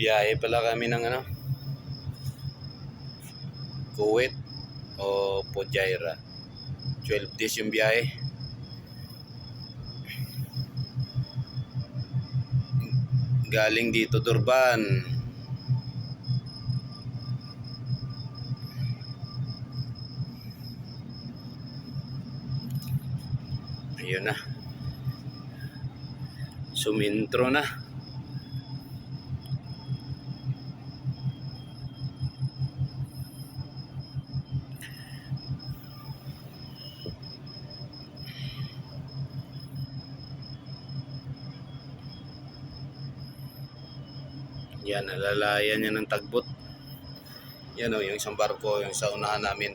Biyahe pala kami ng Kuwait o Fujairah. 12 days yung biyahe. Galing dito Durban. Ayun na. Sumintro na. Yan, nalalayan niya ng tagbot. Yan o, yung isang barko, yung sa unahan namin.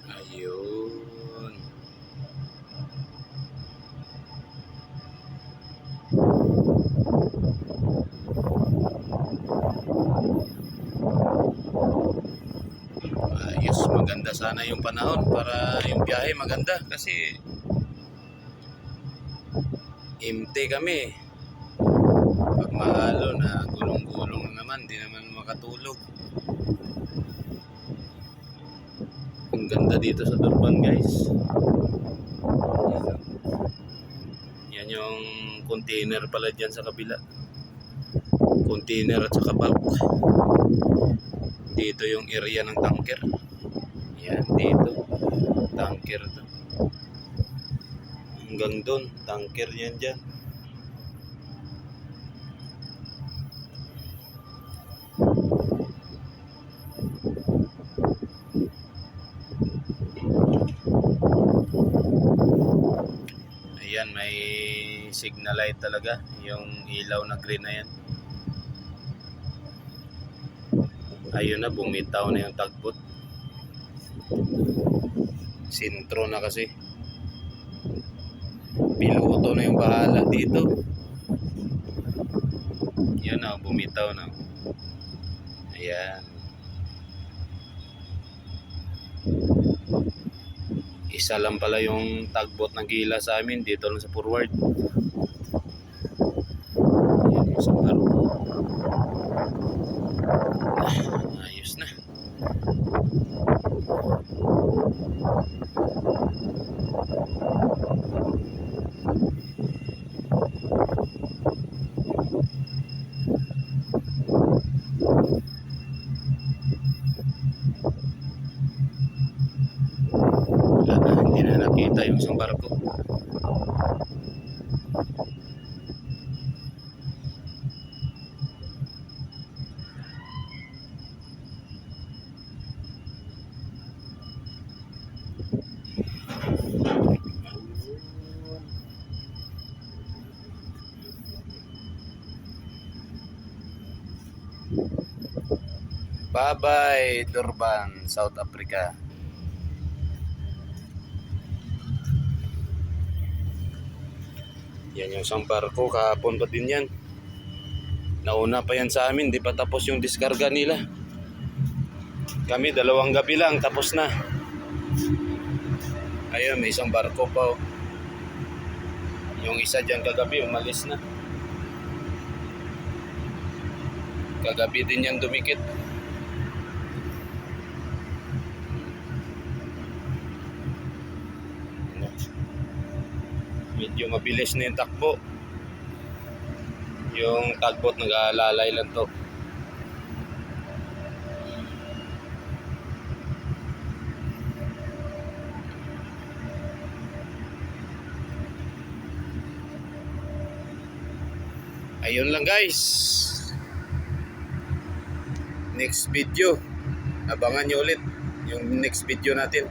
Ayun. Ayos, maganda sana yung panahon para yung biyahe maganda kasi empty kami. Pag mahalo na gulong-gulong naman, di naman makatulog. Ang ganda dito sa Durban, guys. Yan yung container pala dyan sa kabila. Container at saka bulk. Dito yung area ng tanker. Yan, dito. Tanker to. Hanggang doon, tanker yan dyan. Ayan, may signal light talaga. Yung ilaw na green na yan. Ayun na, bumitaw na yung tagbot. Sintro na kasi. Piloto na yung bahala dito. Yan na, bumitaw na. Ayan. Isa lang pala yung tagbot ng gila sa amin. Dito lang sa forward. Ayan yung isang barko. Ayos na. Wala na, hindi na nakita yung isang barko. Bye-bye, Durban, South Africa. Yan yung isang barko, kahapon pa din yan. Nauna pa yan sa amin, di pa tapos yung diskarga nila. Kami 2 gabi lang, tapos na. Ayun, may isang barko pa. Yung isa dyan kagabi, umalis na. Kagabi din yan dumikit. Medyo mabilis na yung takbo. Yung tagbot nag-aalalay lang to. Ayun lang guys. Next video, abangan nyo ulit yung next video natin.